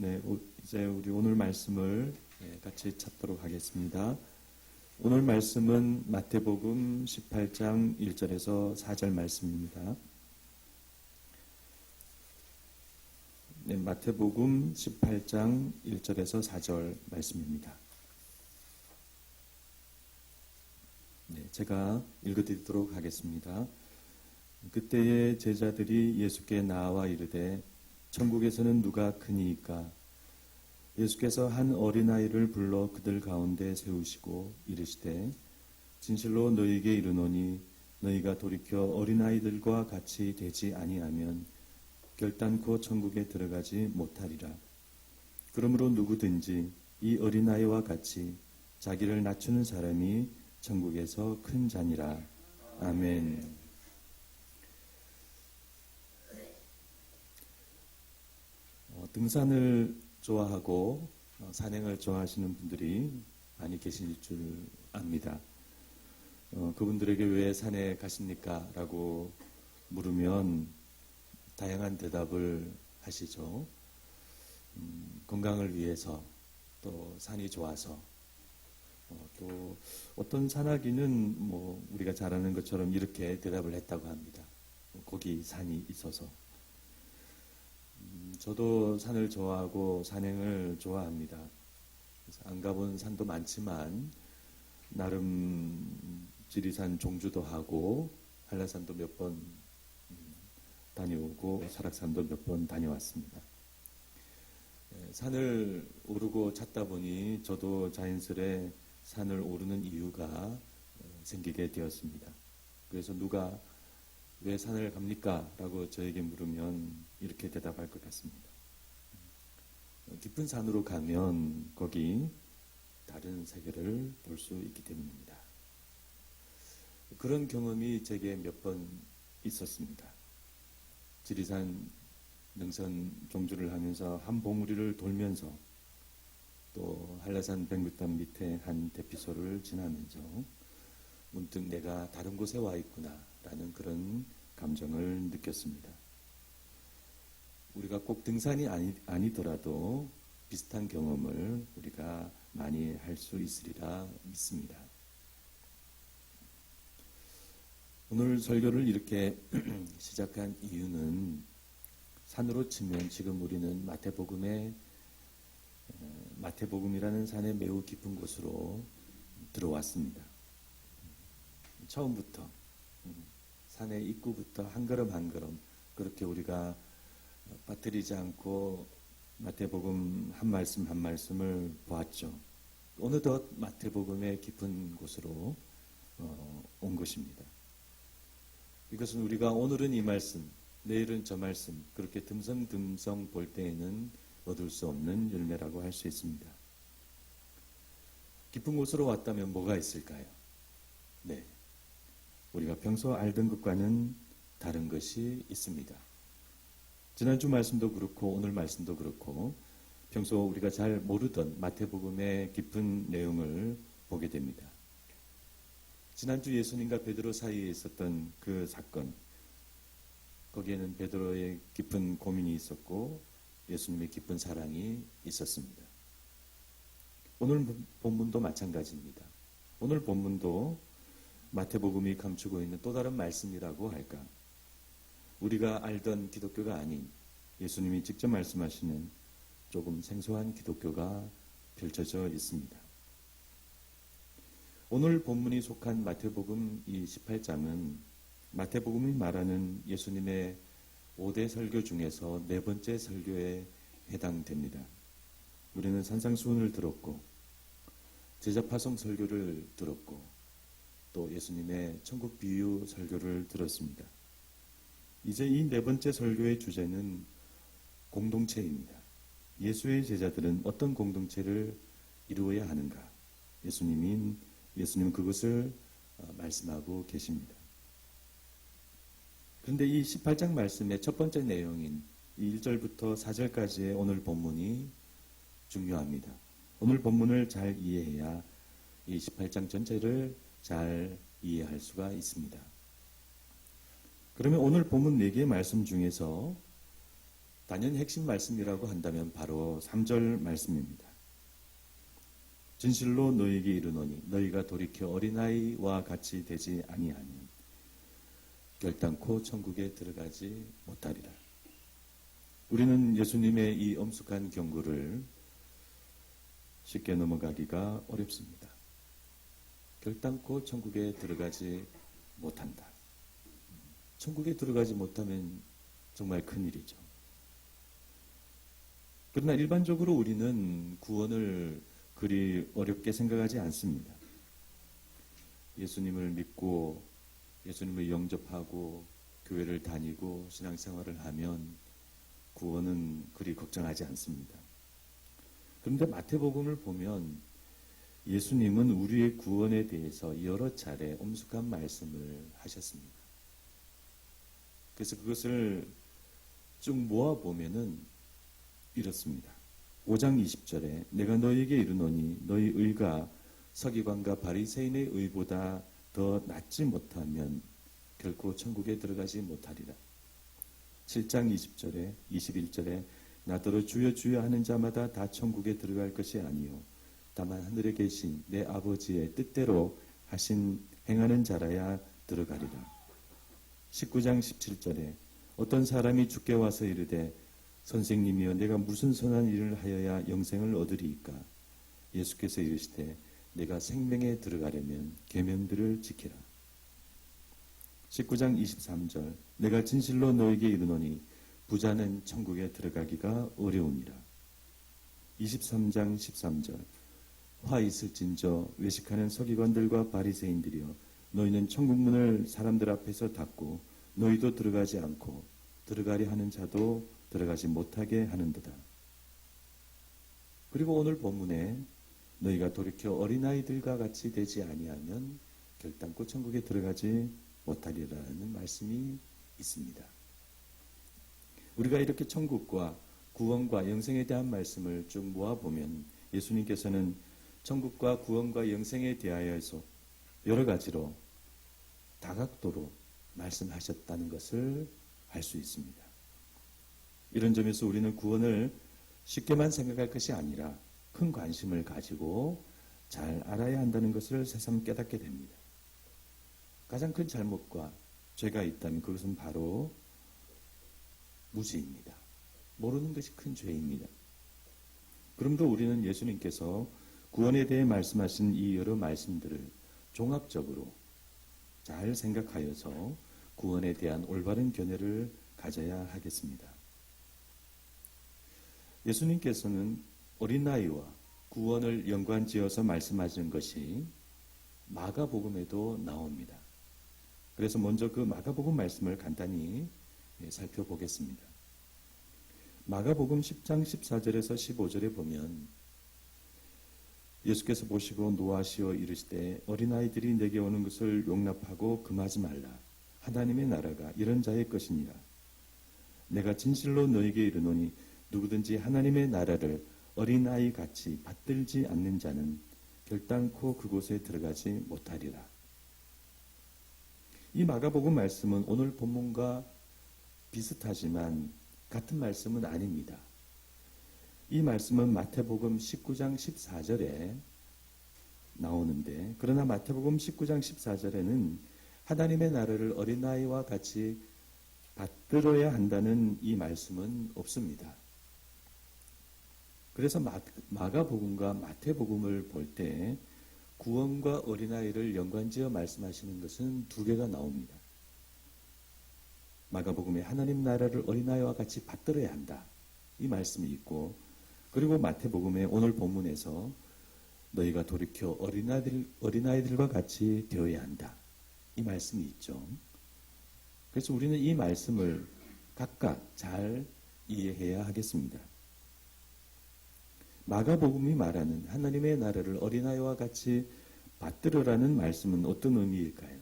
네, 이제 우리 오늘 말씀을 같이 찾도록 하겠습니다. 오늘 말씀은 마태복음 18장 1절에서 4절 말씀입니다. 네, 마태복음 18장 1절에서 4절 말씀입니다. 네, 제가 읽어드리도록 하겠습니다. 그때의 제자들이 예수께 나와 이르되 천국에서는 누가 크니이까? 예수께서 한 어린아이를 불러 그들 가운데 세우시고 이르시되 진실로 너희에게 이르노니 너희가 돌이켜 어린아이들과 같이 되지 아니하면 결단코 천국에 들어가지 못하리라. 그러므로 누구든지 이 어린아이와 같이 자기를 낮추는 사람이 천국에서 큰 자니라. 아멘. 등산을 좋아하고 산행을 좋아하시는 분들이 많이 계실 줄 압니다. 그분들에게 왜 산에 가십니까? 라고 물으면 다양한 대답을 하시죠. 건강을 위해서, 또 산이 좋아서, 또 어떤 산악인은 우리가 잘 아는 것처럼 이렇게 대답을 했다고 합니다. 거기 산이 있어서. 저도 산을 좋아하고 산행을 좋아합니다. 안 가본 산도 많지만 나름 지리산 종주도 하고 한라산도 몇 번 다녀오고 설악산도 몇 번 다녀왔습니다. 산을 오르고 찾다 보니 저도 자연스레 산을 오르는 이유가 생기게 되었습니다. 그래서 누가 왜 산을 갑니까? 라고 저에게 물으면 이렇게 대답할 것 같습니다. 깊은 산으로 가면 거기 다른 세계를 볼 수 있기 때문입니다. 그런 경험이 제게 몇 번 있었습니다. 지리산 능선 종주를 하면서 한 봉우리를 돌면서 또 한라산 백록담 밑에 한 대피소를 지나면서 문득 내가 다른 곳에 와 있구나 라는 그런 감정을 느꼈습니다. 우리가 꼭 등산이 아니더라도 비슷한 경험을 우리가 많이 할 수 있으리라 믿습니다. 오늘 설교를 이렇게 시작한 이유는 산으로 치면 지금 우리는 마태복음이라는 산의 매우 깊은 곳으로 들어왔습니다. 처음부터 산의 입구부터 한 걸음 한 걸음 그렇게 우리가 빠뜨리지 않고 마태복음 한 말씀 한 말씀을 보았죠. 어느덧 마태복음의 깊은 곳으로 온 것입니다. 이것은 우리가 오늘은 이 말씀, 내일은 저 말씀 그렇게 듬성듬성 볼 때에는 얻을 수 없는 열매라고 할 수 있습니다. 깊은 곳으로 왔다면 뭐가 있을까요? 네, 우리가 평소 알던 것과는 다른 것이 있습니다. 지난주 말씀도 그렇고 오늘 말씀도 그렇고 평소 우리가 잘 모르던 마태복음의 깊은 내용을 보게 됩니다. 지난주 예수님과 베드로 사이에 있었던 그 사건, 거기에는 베드로의 깊은 고민이 있었고 예수님의 깊은 사랑이 있었습니다. 오늘 본문도 마찬가지입니다. 오늘 본문도 마태복음이 감추고 있는 또 다른 말씀이라고 할까? 우리가 알던 기독교가 아닌 예수님이 직접 말씀하시는 조금 생소한 기독교가 펼쳐져 있습니다. 오늘 본문이 속한 마태복음 이 18장은 마태복음이 말하는 예수님의 5대 설교 중에서 4번째 설교에 해당됩니다. 우리는 산상수훈을 들었고 제자파송 설교를 들었고 또 예수님의 천국 비유 설교를 들었습니다. 이제 이 4번째 설교의 주제는 공동체입니다. 예수의 제자들은 어떤 공동체를 이루어야 하는가? 예수님은 그것을 말씀하고 계십니다. 그런데 이 18장 말씀의 첫 번째 내용인 1절부터 4절까지의 오늘 본문이 중요합니다. 오늘 본문을 잘 이해해야 이 18장 전체를 잘 이해할 수가 있습니다. 그러면 오늘 본문 4개의 말씀 중에서 단연 핵심 말씀이라고 한다면 바로 3절 말씀입니다. 진실로 너희에게 이르노니 너희가 돌이켜 어린아이와 같이 되지 아니하면 결단코 천국에 들어가지 못하리라. 우리는 예수님의 이 엄숙한 경고를 쉽게 넘어가기가 어렵습니다. 결단코 천국에 들어가지 못한다. 천국에 들어가지 못하면 정말 큰일이죠. 그러나 일반적으로 우리는 구원을 그리 어렵게 생각하지 않습니다. 예수님을 믿고 예수님을 영접하고 교회를 다니고 신앙생활을 하면 구원은 그리 걱정하지 않습니다. 그런데 마태복음을 보면 예수님은 우리의 구원에 대해서 여러 차례 엄숙한 말씀을 하셨습니다. 그래서 그것을 쭉 모아보면은 이렇습니다. 5장 20절에 내가 너희에게 이르노니 너희 의가 서기관과 바리새인의 의보다 더 낫지 못하면 결코 천국에 들어가지 못하리라. 7장 20절에 21절에 나더러 주여 주여 하는 자마다 다 천국에 들어갈 것이 아니요 다만 하늘에 계신 내 아버지의 뜻대로 하신 행하는 자라야 들어가리라. 19장 17절에 어떤 사람이 주께 와서 이르되 선생님이여 내가 무슨 선한 일을 하여야 영생을 얻으리이까? 예수께서 이르시되 내가 생명에 들어가려면 계명들을 지키라. 19장 23절 내가 진실로 너에게 이르노니 부자는 천국에 들어가기가 어려우니라. 23장 13절 화 있을진저 외식하는 서기관들과 바리새인들이여 너희는 천국문을 사람들 앞에서 닫고 너희도 들어가지 않고 들어가려 하는 자도 들어가지 못하게 하는도다. 그리고 오늘 본문에 너희가 돌이켜 어린아이들과 같이 되지 아니하면 결단코 천국에 들어가지 못하리라는 말씀이 있습니다. 우리가 이렇게 천국과 구원과 영생에 대한 말씀을 쭉 모아보면 예수님께서는 천국과 구원과 영생에 대하여서 여러 가지로 다각도로 말씀하셨다는 것을 알 수 있습니다. 이런 점에서 우리는 구원을 쉽게만 생각할 것이 아니라 큰 관심을 가지고 잘 알아야 한다는 것을 새삼 깨닫게 됩니다. 가장 큰 잘못과 죄가 있다면 그것은 바로 무지입니다. 모르는 것이 큰 죄입니다. 그러므로 우리는 예수님께서 구원에 대해 말씀하신 이 여러 말씀들을 종합적으로 잘 생각하여서 구원에 대한 올바른 견해를 가져야 하겠습니다. 예수님께서는 어린아이와 구원을 연관지어서 말씀하시는 것이 마가복음에도 나옵니다. 그래서 먼저 그 마가복음 말씀을 간단히 살펴보겠습니다. 마가복음 10장 14절에서 15절에 보면 예수께서 보시고 노하시어 이르시되 어린아이들이 내게 오는 것을 용납하고 금하지 말라. 하나님의 나라가 이런 자의 것이니라. 내가 진실로 너에게 이르노니 누구든지 하나님의 나라를 어린아이 같이 받들지 않는 자는 결단코 그곳에 들어가지 못하리라. 이 마가복음 말씀은 오늘 본문과 비슷하지만 같은 말씀은 아닙니다. 이 말씀은 마태복음 19장 14절에 나오는데 그러나 마태복음 19장 14절에는 하나님의 나라를 어린아이와 같이 받들어야 한다는 이 말씀은 없습니다. 그래서 마가복음과 마태복음을 볼 때 구원과 어린아이를 연관지어 말씀하시는 것은 두 개가 나옵니다. 마가복음에 하나님 나라를 어린아이와 같이 받들어야 한다. 이 말씀이 있고 그리고 마태복음에 오늘 본문에서 너희가 돌이켜 어린아이들과 같이 되어야 한다. 이 말씀이 있죠. 그래서 우리는 이 말씀을 각각 잘 이해해야 하겠습니다. 마가복음이 말하는 하나님의 나라를 어린아이와 같이 받들으라는 말씀은 어떤 의미일까요?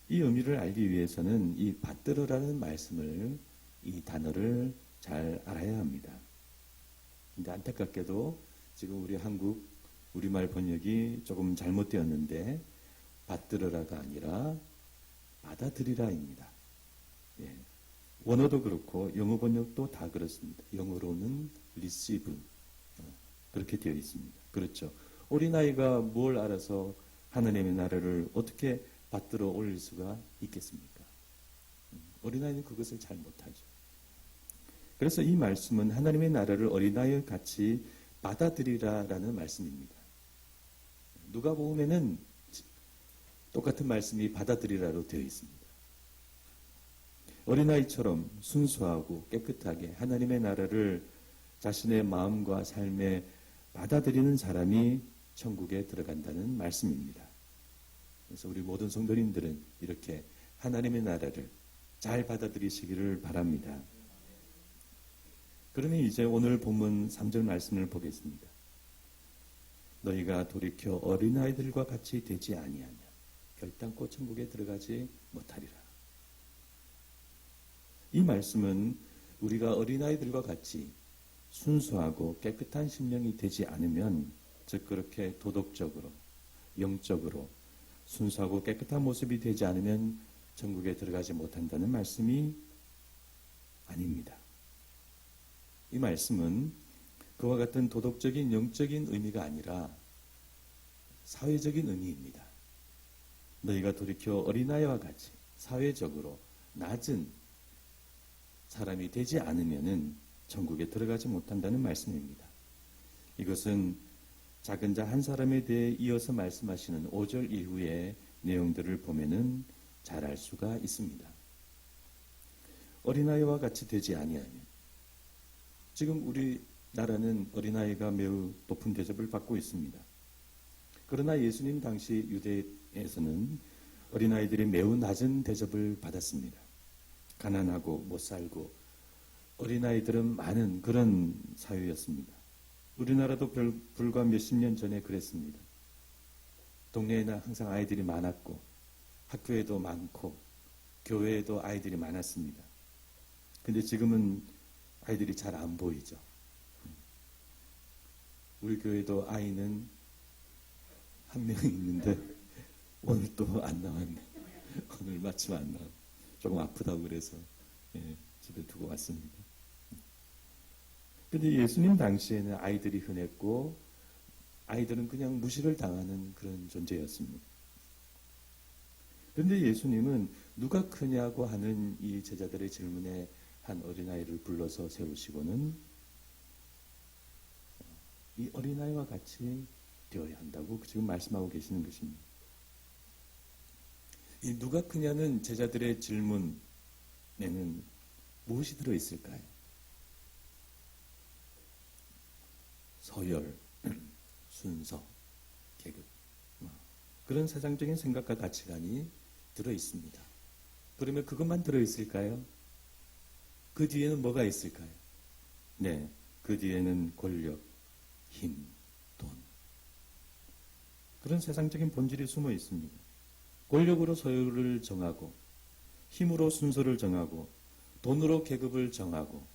이 의미를 알기 위해서는 이 받들으라는 말씀을 이 단어를 잘 알아야 합니다. 근데 안타깝게도 지금 우리 한국 우리말 번역이 조금 잘못되었는데 받들으라가 아니라 받아들이라입니다. 예. 원어도 그렇고 영어 번역도 다 그렇습니다. 영어로는 receive 그렇게 되어 있습니다. 그렇죠. 어린아이가 뭘 알아서 하나님의 나라를 어떻게 받들어 올릴 수가 있겠습니까? 어린아이는 그것을 잘 못하죠. 그래서 이 말씀은 하나님의 나라를 어린아이와 같이 받아들이라라는 말씀입니다. 누가복음에는 똑같은 말씀이 받아들이라로 되어 있습니다. 어린아이처럼 순수하고 깨끗하게 하나님의 나라를 자신의 마음과 삶에 받아들이는 사람이 천국에 들어간다는 말씀입니다. 그래서 우리 모든 성도님들은 이렇게 하나님의 나라를 잘 받아들이시기를 바랍니다. 그러면 이제 오늘 본문 3절 말씀을 보겠습니다. 너희가 돌이켜 어린아이들과 같이 되지 아니하면 결단코 천국에 들어가지 못하리라. 이 말씀은 우리가 어린아이들과 같이 순수하고 깨끗한 심령이 되지 않으면, 즉 그렇게 도덕적으로 영적으로 순수하고 깨끗한 모습이 되지 않으면 천국에 들어가지 못한다는 말씀이 아닙니다. 이 말씀은 그와 같은 도덕적인 영적인 의미가 아니라 사회적인 의미입니다. 너희가 돌이켜 어린아이와 같이 사회적으로 낮은 사람이 되지 않으면은 천국에 들어가지 못한다는 말씀입니다. 이것은 작은 자 한 사람에 대해 이어서 말씀하시는 5절 이후의 내용들을 보면은 잘 알 수가 있습니다. 어린아이와 같이 되지 아니하면, 지금 우리나라는 어린아이가 매우 높은 대접을 받고 있습니다. 그러나 예수님 당시 유대에서는 어린아이들이 매우 낮은 대접을 받았습니다. 가난하고 못 살고 어린아이들은 많은 그런 사회였습니다. 우리나라도 불과 몇십 년 전에 그랬습니다. 동네에는 항상 아이들이 많았고 학교에도 많고 교회에도 아이들이 많았습니다. 근데 지금은 아이들이 잘 안 보이죠. 우리 교회도 아이는 한 명 있는데 오늘 또 안 나왔네. 오늘 마침 안 나왔네. 조금 아프다고 그래서 집에 두고 왔습니다. 근데 예수님 당시에는 아이들이 흔했고 아이들은 그냥 무시를 당하는 그런 존재였습니다. 그런데 예수님은 누가 크냐고 하는 이 제자들의 질문에 한 어린아이를 불러서 세우시고는 이 어린아이와 같이 되어야 한다고 지금 말씀하고 계시는 것입니다. 이 누가 크냐는 제자들의 질문에는 무엇이 들어있을까요? 서열, 순서, 계급, 그런 세상적인 생각과 가치관이 들어있습니다. 그러면 그것만 들어있을까요? 그 뒤에는 뭐가 있을까요? 네, 그 뒤에는 권력, 힘, 돈, 그런 세상적인 본질이 숨어 있습니다. 권력으로 서열을 정하고 힘으로 순서를 정하고 돈으로 계급을 정하고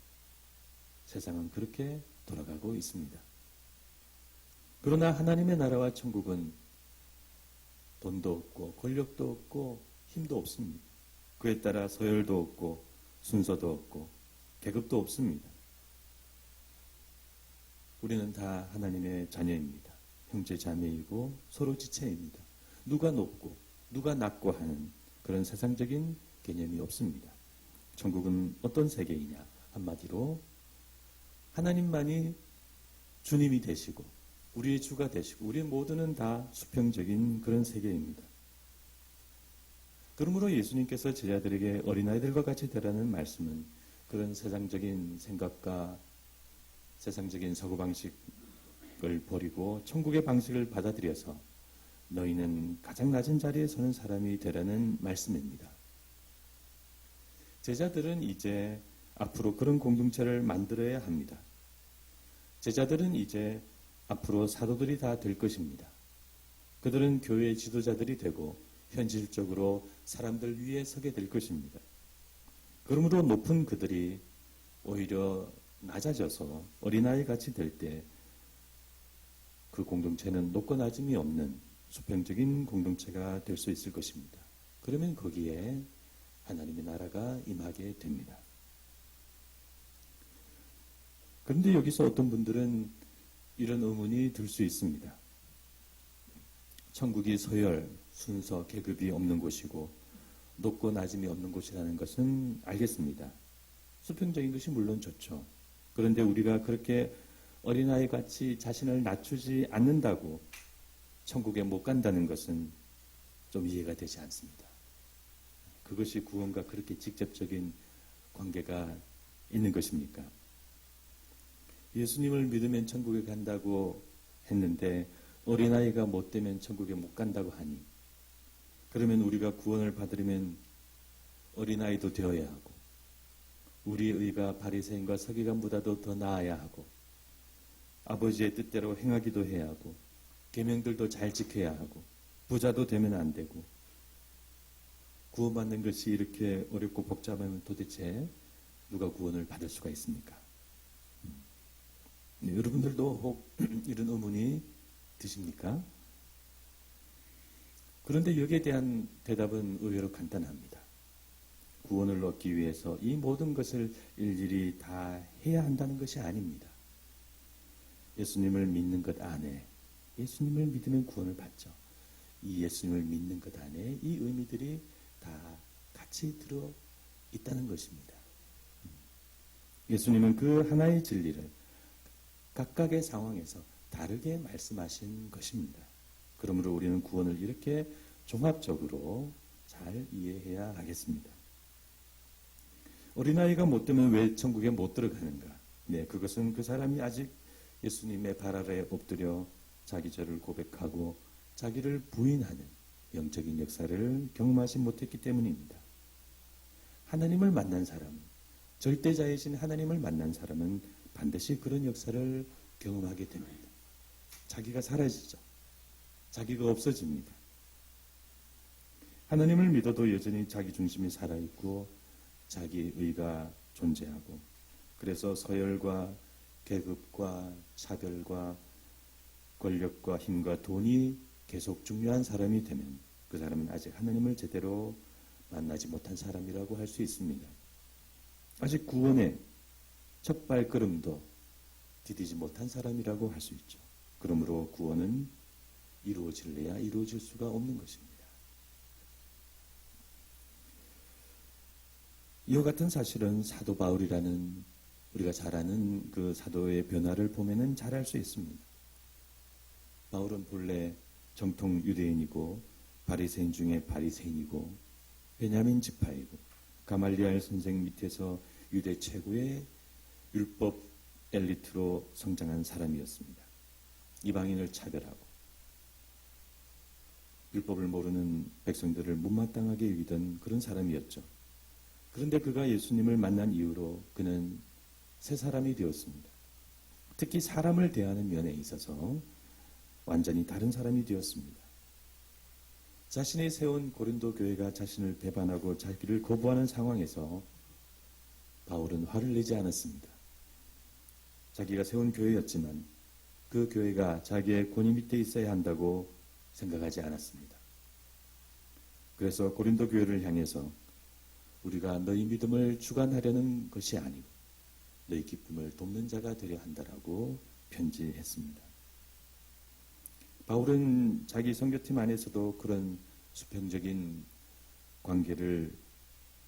세상은 그렇게 돌아가고 있습니다. 그러나 하나님의 나라와 천국은 돈도 없고 권력도 없고 힘도 없습니다. 그에 따라 서열도 없고 순서도 없고 계급도 없습니다. 우리는 다 하나님의 자녀입니다. 형제 자매이고 서로 지체입니다. 누가 높고 누가 낮고 하는 그런 세상적인 개념이 없습니다. 천국은 어떤 세계이냐? 한마디로 하나님만이 주님이 되시고 우리의 주가 되시고 우리 모두는 다 수평적인 그런 세계입니다. 그러므로 예수님께서 제자들에게 어린아이들과 같이 되라는 말씀은 그런 세상적인 생각과 세상적인 사고방식을 버리고 천국의 방식을 받아들여서 너희는 가장 낮은 자리에 서는 사람이 되라는 말씀입니다. 제자들은 이제 앞으로 그런 공동체를 만들어야 합니다. 제자들은 이제 앞으로 사도들이 다 될 것입니다. 그들은 교회의 지도자들이 되고 현실적으로 사람들 위에 서게 될 것입니다. 그러므로 높은 그들이 오히려 낮아져서 어린아이 같이 될 때 그 공동체는 높고 낮음이 없는 수평적인 공동체가 될 수 있을 것입니다. 그러면 거기에 하나님의 나라가 임하게 됩니다. 그런데 여기서 어떤 분들은 이런 의문이 들 수 있습니다. 천국이 서열, 순서, 계급이 없는 곳이고 높고 낮음이 없는 곳이라는 것은 알겠습니다. 수평적인 것이 물론 좋죠. 그런데 우리가 그렇게 어린아이 같이 자신을 낮추지 않는다고 천국에 못 간다는 것은 좀 이해가 되지 않습니다. 그것이 구원과 그렇게 직접적인 관계가 있는 것입니까? 예수님을 믿으면 천국에 간다고 했는데 어린아이가 못 되면 천국에 못 간다고 하니, 그러면 우리가 구원을 받으려면 어린아이도 되어야 하고 우리의 의가 바리새인과 서기관보다도 더 나아야 하고 아버지의 뜻대로 행하기도 해야 하고 계명들도 잘 지켜야 하고 부자도 되면 안 되고, 구원받는 것이 이렇게 어렵고 복잡하면 도대체 누가 구원을 받을 수가 있습니까? 네, 여러분들도 혹 이런 의문이 드십니까? 그런데 여기에 대한 대답은 의외로 간단합니다. 구원을 얻기 위해서 이 모든 것을 일일이 다 해야 한다는 것이 아닙니다. 예수님을 믿는 것 안에, 예수님을 믿으면 구원을 받죠. 이 예수님을 믿는 것 안에 이 의미들이 다 같이 들어 있다는 것입니다. 예수님은 그 하나의 진리를 각각의 상황에서 다르게 말씀하신 것입니다. 그러므로 우리는 구원을 이렇게 종합적으로 잘 이해해야 하겠습니다. 어린아이가 못 되면 왜 천국에 못 들어가는가? 네, 그것은 그 사람이 아직 예수님의 발 아래에 엎드려 자기 죄를 고백하고 자기를 부인하는 영적인 역사를 경험하지 못했기 때문입니다. 하나님을 만난 사람은, 절대자이신 하나님을 만난 사람은 반드시 그런 역사를 경험하게 됩니다. 자기가 사라지죠. 자기가 없어집니다. 하나님을 믿어도 여전히 자기 중심이 살아있고 자기 의가 존재하고, 그래서 서열과 계급과 차별과 권력과 힘과 돈이 계속 중요한 사람이 되면 그 사람은 아직 하나님을 제대로 만나지 못한 사람이라고 할 수 있습니다. 아직 구원의 첫 발걸음도 디디지 못한 사람이라고 할 수 있죠. 그러므로 구원은 이루어질래야 이루어질 수가 없는 것입니다. 이와 같은 사실은 사도 바울이라는 우리가 잘 아는 그 사도의 변화를 보면은 잘 알 수 있습니다. 바울은 본래 정통 유대인이고 바리새인 중에 바리새인이고 베냐민 지파이고 가말리엘 선생 밑에서 유대 최고의 율법 엘리트로 성장한 사람이었습니다. 이방인을 차별하고 율법을 모르는 백성들을 못마땅하게 여기던 그런 사람이었죠. 그런데 그가 예수님을 만난 이후로 그는 새 사람이 되었습니다. 특히 사람을 대하는 면에 있어서 완전히 다른 사람이 되었습니다. 자신이 세운 고린도 교회가 자신을 배반하고 자기를 거부하는 상황에서 바울은 화를 내지 않았습니다. 자기가 세운 교회였지만 그 교회가 자기의 권위 밑에 있어야 한다고 생각하지 않았습니다. 그래서 고린도 교회를 향해서 우리가 너희 믿음을 주관하려는 것이 아니고 너희 기쁨을 돕는 자가 되려 한다라고 편지했습니다. 바울은 자기 선교팀 안에서도 그런 수평적인 관계를,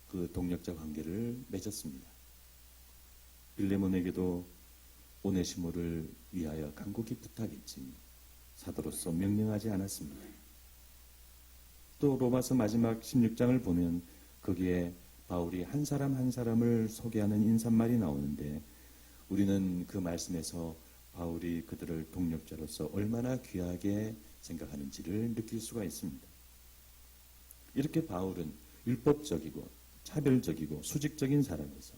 그 동력자 관계를 맺었습니다. 빌레몬에게도 오네시모를 위하여 간곡히 부탁했지 사도로서 명령하지 않았습니다. 또 로마서 마지막 16장을 보면 거기에 바울이 한 사람 한 사람을 소개하는 인사말이 나오는데 우리는 그 말씀에서 바울이 그들을 동력자로서 얼마나 귀하게 생각하는지를 느낄 수가 있습니다. 이렇게 바울은 율법적이고 차별적이고 수직적인 사람에서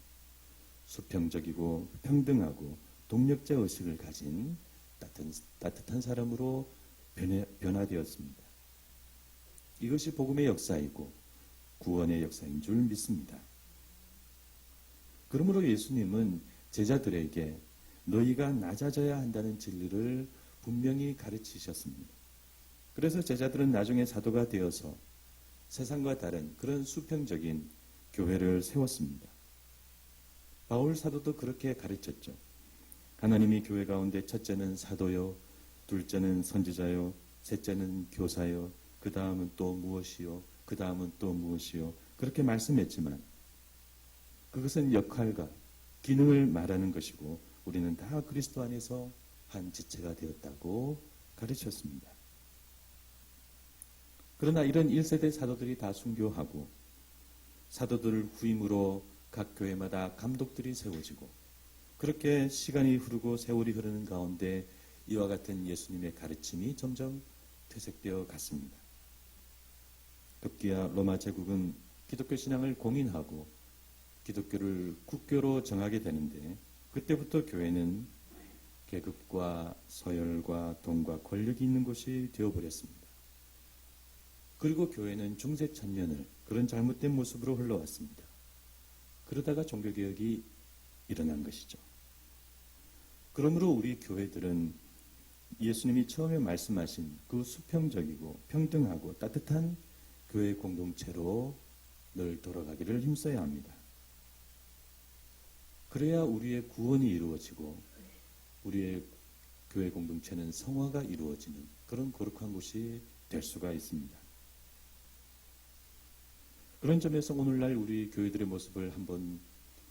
수평적이고 평등하고 동력자 의식을 가진 따뜻한 사람으로 변화되었습니다. 이것이 복음의 역사이고 구원의 역사인 줄 믿습니다. 그러므로 예수님은 제자들에게 너희가 낮아져야 한다는 진리를 분명히 가르치셨습니다. 그래서 제자들은 나중에 사도가 되어서 세상과 다른 그런 수평적인 교회를 세웠습니다. 바울 사도도 그렇게 가르쳤죠. 하나님이 교회 가운데 첫째는 사도요, 둘째는 선지자요, 셋째는 교사요, 그 다음은 또 무엇이요, 그 다음은 또 무엇이요. 그렇게 말씀했지만 그것은 역할과 기능을 말하는 것이고 우리는 다 그리스도 안에서 한 지체가 되었다고 가르쳤습니다. 그러나 이런 1세대 사도들이 다 순교하고 사도들 후임으로 각 교회마다 감독들이 세워지고 그렇게 시간이 흐르고 세월이 흐르는 가운데 이와 같은 예수님의 가르침이 점점 퇴색되어 갔습니다. 급기야 로마 제국은 기독교 신앙을 공인하고 기독교를 국교로 정하게 되는데 그때부터 교회는 계급과 서열과 돈과 권력이 있는 곳이 되어버렸습니다. 그리고 교회는 중세천년을 그런 잘못된 모습으로 흘러왔습니다. 그러다가 종교개혁이 일어난 것이죠. 그러므로 우리 교회들은 예수님이 처음에 말씀하신 그 수평적이고 평등하고 따뜻한 교회 공동체로 늘 돌아가기를 힘써야 합니다. 그래야 우리의 구원이 이루어지고 우리의 교회 공동체는 성화가 이루어지는 그런 거룩한 곳이 될 수가 있습니다. 그런 점에서 오늘날 우리 교회들의 모습을 한번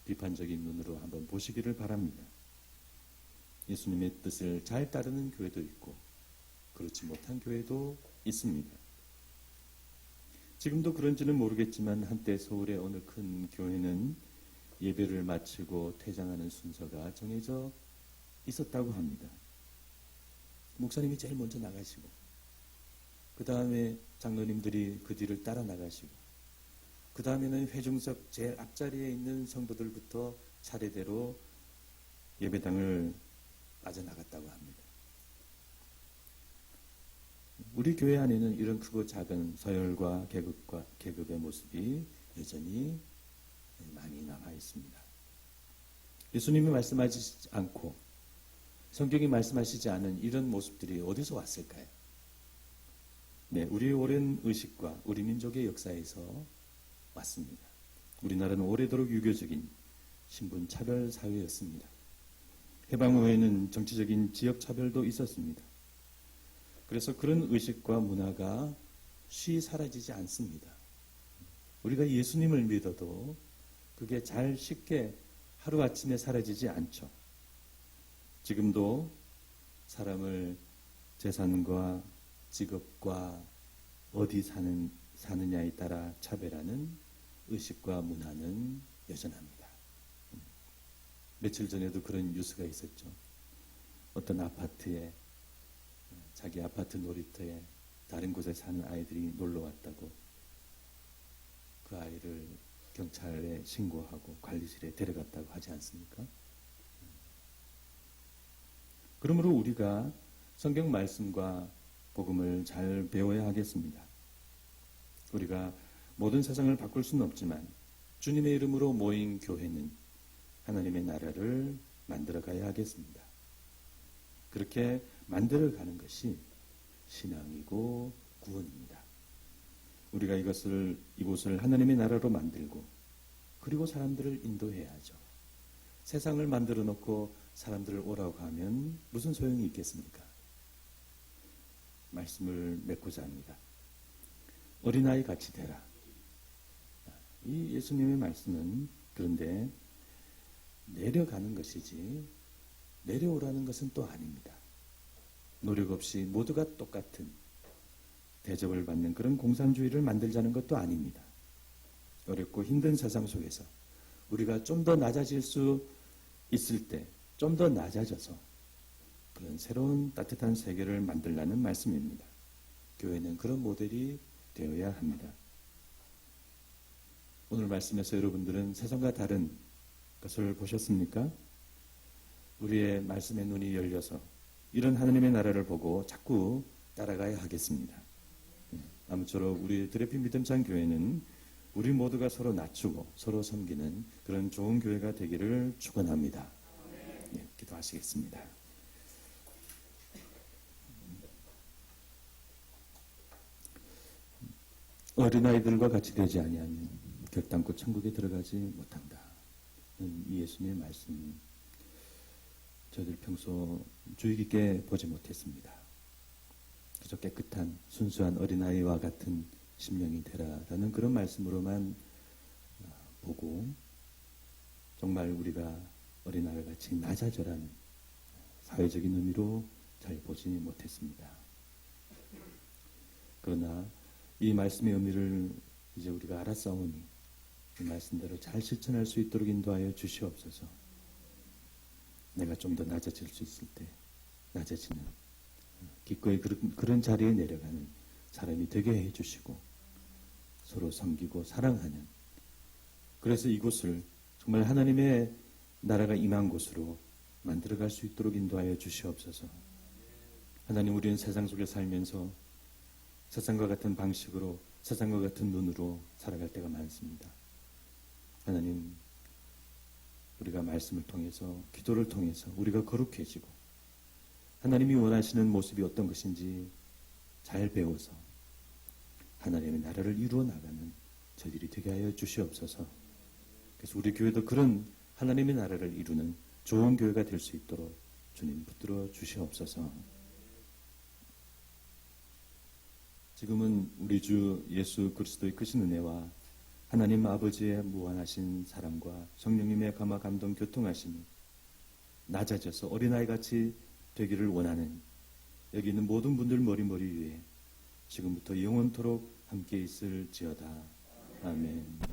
비판적인 눈으로 한번 보시기를 바랍니다. 예수님의 뜻을 잘 따르는 교회도 있고 그렇지 못한 교회도 있습니다. 지금도 그런지는 모르겠지만 한때 서울의 어느 큰 교회는 예배를 마치고 퇴장하는 순서가 정해져 있었다고 합니다. 목사님이 제일 먼저 나가시고 그 다음에 장로님들이 그 뒤를 따라 나가시고 그 다음에는 회중석 제일 앞자리에 있는 성도들부터 차례대로 예배당을 빠져나갔다고 합니다. 우리 교회 안에는 이런 크고 작은 서열과 계급의 모습이 여전히 많이 남아 있습니다. 예수님이 말씀하시지 않고 성경이 말씀하시지 않은 이런 모습들이 어디서 왔을까요? 네, 우리의 오랜 의식과 우리 민족의 역사에서 왔습니다. 우리나라는 오래도록 유교적인 신분 차별 사회였습니다. 해방 후에는 정치적인 지역 차별도 있었습니다. 그래서 그런 의식과 문화가 쉬이 사라지지 않습니다. 우리가 예수님을 믿어도 그게 잘 쉽게 하루아침에 사라지지 않죠. 지금도 사람을 재산과 직업과 어디 사느냐에 따라 차별하는 의식과 문화는 여전합니다. 며칠 전에도 그런 뉴스가 있었죠. 어떤 아파트에 자기 아파트 놀이터에 다른 곳에 사는 아이들이 놀러 왔다고 그 아이를 경찰에 신고하고 관리실에 데려갔다고 하지 않습니까? 그러므로 우리가 성경 말씀과 복음을 잘 배워야 하겠습니다. 우리가 모든 세상을 바꿀 수는 없지만 주님의 이름으로 모인 교회는 하나님의 나라를 만들어가야 하겠습니다. 그렇게 만들어가는 것이 신앙이고 구원입니다. 우리가 이곳을 하나님의 나라로 만들고 그리고 사람들을 인도해야죠. 세상을 만들어 놓고 사람들을 오라고 하면 무슨 소용이 있겠습니까? 말씀을 맺고자 합니다. 어린아이 같이 되라. 이 예수님의 말씀은 그런데 내려가는 것이지 내려오라는 것은 또 아닙니다. 노력 없이 모두가 똑같은 대접을 받는 그런 공산주의를 만들자는 것도 아닙니다. 어렵고 힘든 세상 속에서 우리가 좀 더 낮아질 수 있을 때 좀 더 낮아져서 그런 새로운 따뜻한 세계를 만들라는 말씀입니다. 교회는 그런 모델이 되어야 합니다. 오늘 말씀에서 여러분들은 세상과 다른 것을 보셨습니까? 우리의 말씀의 눈이 열려서 이런 하나님의 나라를 보고 자꾸 따라가야 하겠습니다. 아무쪼록 우리 드레피 믿음찬 교회는 우리 모두가 서로 낮추고 서로 섬기는 그런 좋은 교회가 되기를 축원합니다. 네, 기도하시겠습니다. 어린아이들과 같이 되지 아니하면 결단코 천국에 들어가지 못한다. 이 예수님의 말씀 저희들 평소 주의 깊게 보지 못했습니다. 그저 깨끗한 순수한 어린아이와 같은 심령이 되라라는 그런 말씀으로만 보고 정말 우리가 어린아이와 같이 낮아져라는 사회적인 의미로 잘 보지 못했습니다. 그러나 이 말씀의 의미를 이제 우리가 알았사오니 이 말씀대로 잘 실천할 수 있도록 인도하여 주시옵소서. 내가 좀 더 낮아질 수 있을 때 낮아지는 기꺼이 그런 자리에 내려가는 사람이 되게 해주시고 서로 섬기고 사랑하는, 그래서 이곳을 정말 하나님의 나라가 임한 곳으로 만들어갈 수 있도록 인도하여 주시옵소서. 하나님, 우리는 세상 속에 살면서 세상과 같은 방식으로 세상과 같은 눈으로 살아갈 때가 많습니다. 하나님, 우리가 말씀을 통해서 기도를 통해서 우리가 거룩해지고 하나님이 원하시는 모습이 어떤 것인지 잘 배워서 하나님의 나라를 이루어 나가는 저희들이 되게 하여 주시옵소서. 그래서 우리 교회도 그런 하나님의 나라를 이루는 좋은 교회가 될 수 있도록 주님 붙들어 주시옵소서. 지금은 우리 주 예수 그리스도의 크신 은혜와 하나님 아버지의 무한하신 사랑과 성령님의 감화 감동 교통하심이 낮아져서 어린아이같이 되기를 원하는 여기 있는 모든 분들 머리 위에 지금부터 영원토록 함께 있을지어다. 아멘.